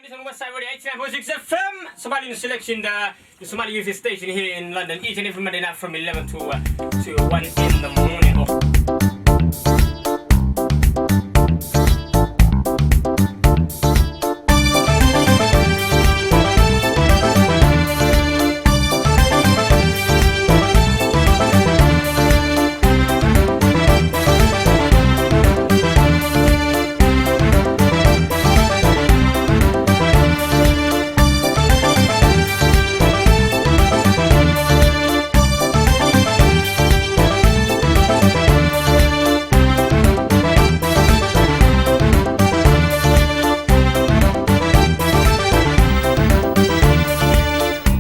This is on Westside Radio 89.6 FM, Somali Youth Selection, the Somali Youth Station here in London, each and every Monday night from 11 to 1 in the morning.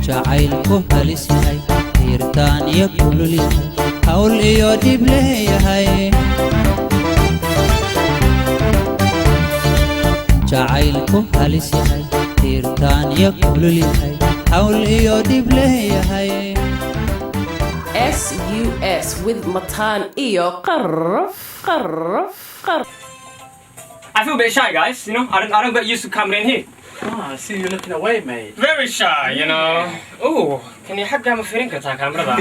jacaylku halis yahay tiirtaan iyo kulul yahay hawl iyo dhib leeyahay jacaylku halis yahay tiirtaan iyo kulul yahay hawl iyo dhib leeyahay SUS with Matan iyo qarraf. I feel a bit shy, guys, you know, I don't get used to coming in here. Oh, I see you looking away, mate. Very shy, you know. Oh, can you have a feeling attack, brother?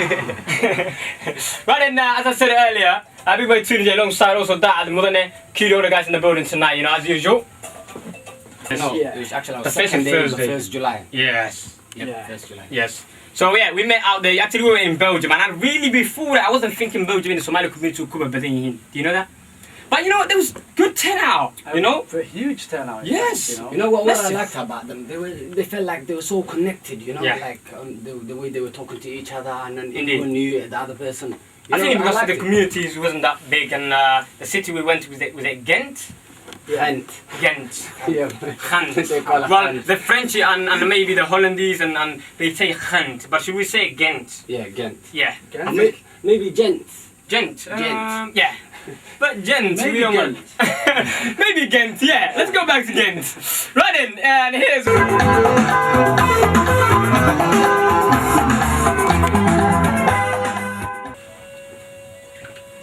Right, and as I said earlier, I'll be very tuning alongside also that and Mudane, Kido, the guys in the building tonight, you know, as usual. No, Yeah. it was actually our The second first day, Thursday. the 1st July. Yes. Yep, Yeah. 1st July. Yes. So yeah, we met out there. Actually, we were in Belgium, and I really before that, I wasn't thinking Belgium in the Somali community would do you know that? But you know what? There was good turnout. You know? For a huge turnout. Yes. You know what I Massive. liked about them? They felt like they were so connected. You know, Yeah. like the way they were talking to each other, and then Indeed. everyone knew the other person. I think because liked the it. communities wasn't that big, and the city we went to was it Ghent? And Ghent. yeah, Ghent. They call it Well, Ghent. the French and maybe the Hollandese and they say Ghent, but should we say Ghent? yeah, Ghent. Yeah. Ghent? Maybe gents. Ghent. Ghent. Yeah. But Ghent, Maybe we don't want. Maybe Ghent, yeah. Let's go back to Ghent. Right in, and here's.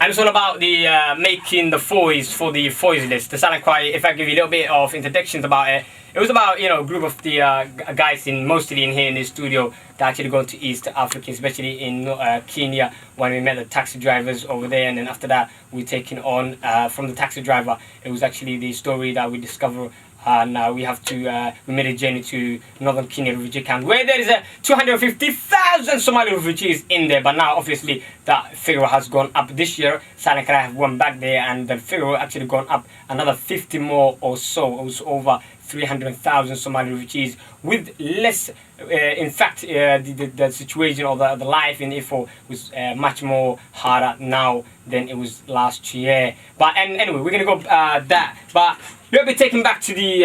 And it's all about the making the foils for the foils list. The silent quiet, if I give you a little bit of introductions about it, it was about, you know, a group of the guys mostly in here in the studio that actually gone to East Africa, especially in Kenya, when we met the taxi drivers over there, and then after that we taken on from the taxi driver. It was actually the story that we discovered. And we made a journey to northern Kenya refugee camp where there is 250,000 Somali refugees in there. But now, obviously, that figure has gone up this year. Silent Cry have went back there, and the figure actually gone up another 50 more or so. It was over 300,000 Somali refugees with less. In fact, the situation or the life in Ifo was much more harder now than it was last year. But anyway, we're gonna go that. But we'll be taken back to the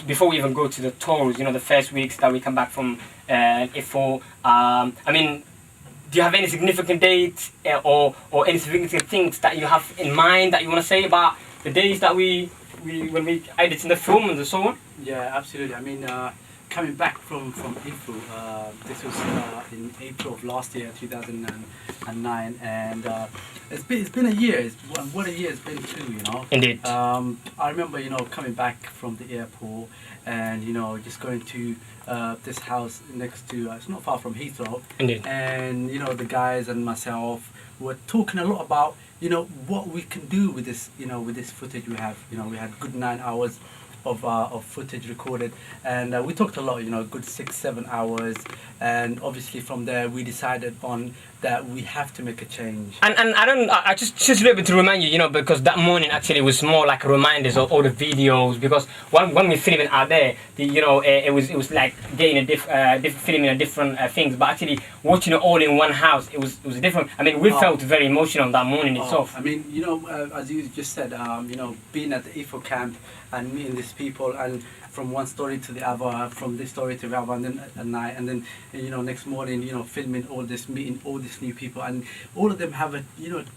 before we even go to the tours. You know, the first weeks that we come back from Ifo. I mean, do you have any significant dates or any significant things that you have in mind that you want to say about the days that we when we edited the film and so on? Yeah, absolutely. I mean, coming back from April, this was in April of last year, 2009, and it's been a year. What a year it's been too, you know. Indeed. I remember, you know, coming back from the airport and, you know, just going to this house next to, it's not far from Heathrow. Indeed. And, you know, the guys and myself were talking a lot about, you know, what we can do with this, you know, with this footage we have. You know, we had good 9 hours of footage recorded, and we talked a lot, you know, good 6-7 hours, and obviously from there we decided on that we have to make a change. And I just a little bit to remind you, you know, because that morning actually was more like reminders of all the videos, because when we filming out there, it was like getting a different filming a different things, but actually watching it all in one house, it was different. I mean, we felt very emotional that morning itself. I mean, you know, as you just said, you know, being at the IFO camp and meeting these people, and from one story to the other, from this story to the other, and then at night, and then, you know, next morning, you know, filming all this, meeting all these these new people, and all of them have a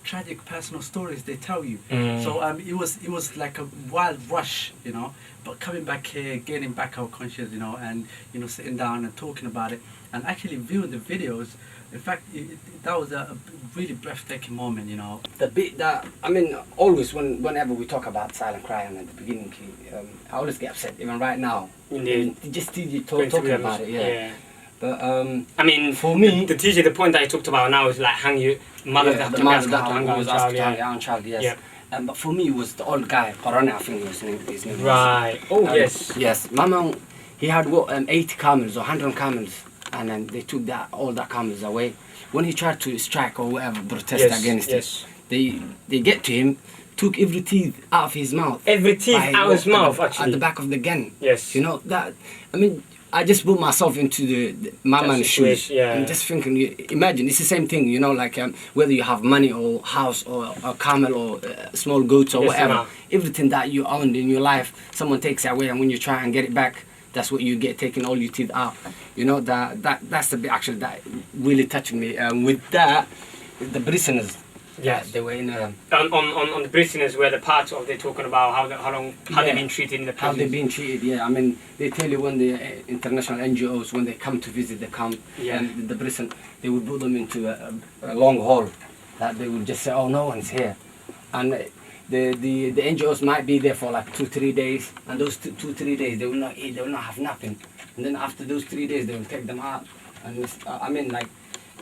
tragic personal stories they tell you. So it was like a wild rush, but coming back here, gaining back our conscience, and sitting down and talking about it, and actually viewing the videos. In fact, that was a really breathtaking moment, The bit that, I mean, always whenever we talk about silent crime at the beginning, I always get upset, even right now. Indeed. Just talking about it, yeah. But I mean, for me, the teacher, the point that I talked about now is like mothers that have to hang out with our child, yes. Yeah. But for me, it was the old guy, Corona, I think his name was. Right. Oh, yes. Yes. Mama, he had 80 camels or 100 camels, and then they took all that camels away. When he tried to strike or whatever, protest against it, they get to him, took every teeth out of his mouth. Every teeth out of his mouth, actually. At the back of the gun. Yes. That, I mean, I just put myself into the my man's shoes. Yeah. I'm just thinking, imagine, it's the same thing, like whether you have money or house or a camel or small goats or whatever. Everything that you owned in your life, someone takes it away, and when you try and get it back, that's what you get, taking all your teeth out. That's the bit actually that really touched me. With that, the prisoners. Yes. They were in on the prisoners, where the parts of they're talking about how they've been treated in the prisons. How they've been treated, yeah. I mean, they tell you when the international NGOs, when they come to visit the camp and the prison, they would put them into a long hall that they would just say, oh, no one's here. And the NGOs might be there for like 2-3 days, and those 2-3 days they will not eat, they will not have nothing. And then after those 3 days, they will take them out. And I mean, like,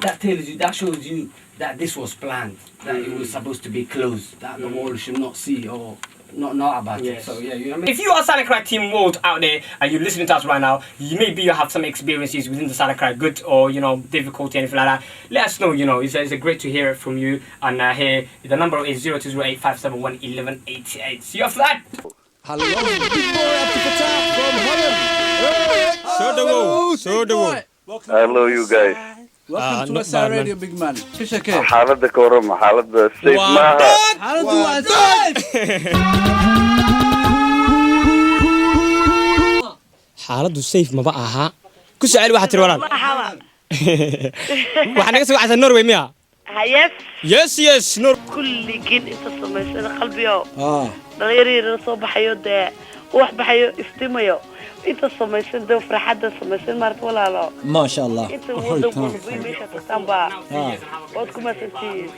that shows you that this was planned, that it was supposed to be closed, that the world should not see or not know about it. So yeah, what I mean? If you are Silent Cry Team World out there and you're listening to us right now, maybe you have some experiences within the Silent Cry, good or difficulty, anything like that. Let us know. It's great to hear it from you. And here the number is 0208 571 1188. See you after that. Hello, big boy up to the top from Holland. So the wall. Hello, you guys. Welcome to westside radio, big man. حالة كورم حالة سيف معها حالة westside. xaaladdu safe maba aha ku su'aal waxa tiri walaal waxa naga soo wacsan Norway miya yes Nor kulligin inta samaysana qalbiyo dhalinyarada soo baxayo wax baxayo iftimayo inta samaysan farxadda samaysan marta walaalo ma sha Allah inta wada meesha taqaanba wad kuma santiin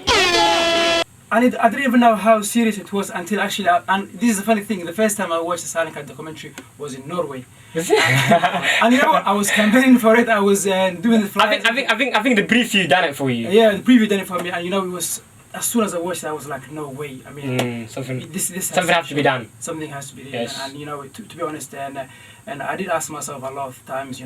I didn't even know how serious it was until actually, and this is the funny thing, the first time I watched the Silent Cry documentary was in Norway. And I was campaigning for it, I was doing the flight. I think the preview done it for you. Yeah, the preview done it for me, and it was, as soon as I watched it, I was like, no way. I mean, something has to be done. Something has to be done. Yes. And to be honest, and I did ask myself a lot of times,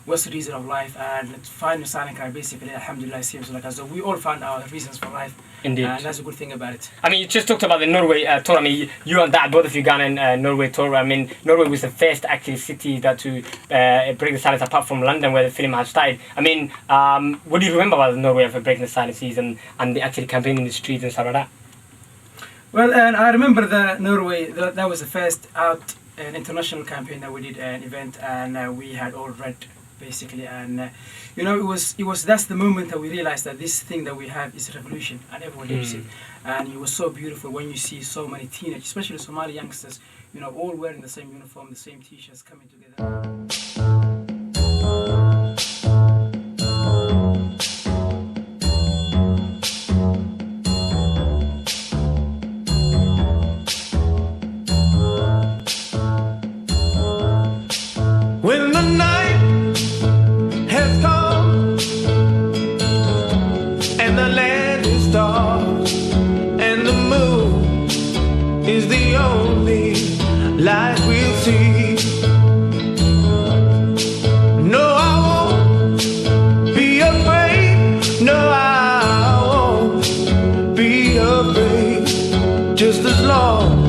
what's the reason of life? And finding Silent Cry, basically, alhamdulillah, seems like as though we all found our reasons for life. Indeed. And that's a good thing about it. I mean, you just talked about the Norway tour. I mean, you and that, both of you gone in Norway tour. I mean, Norway was the first actually city that to break the silence, apart from London, where the film has started. I mean, what do you remember about Norway for breaking the silence season and the actually campaign in the streets and stuff like that? Well, and I remember that Norway, that was the first an international campaign that we did, an event, and we had all red, basically, and it was that's the moment that we realized that this thing that we have is a revolution, and everyone lives it. And it was so beautiful when you see so many teenagers, especially Somali youngsters, all wearing the same uniform, the same t-shirts, coming together. When the night has come and the land is dark and the moon is the only light we'll see. No, I won't be afraid. No, I won't be afraid. Just as long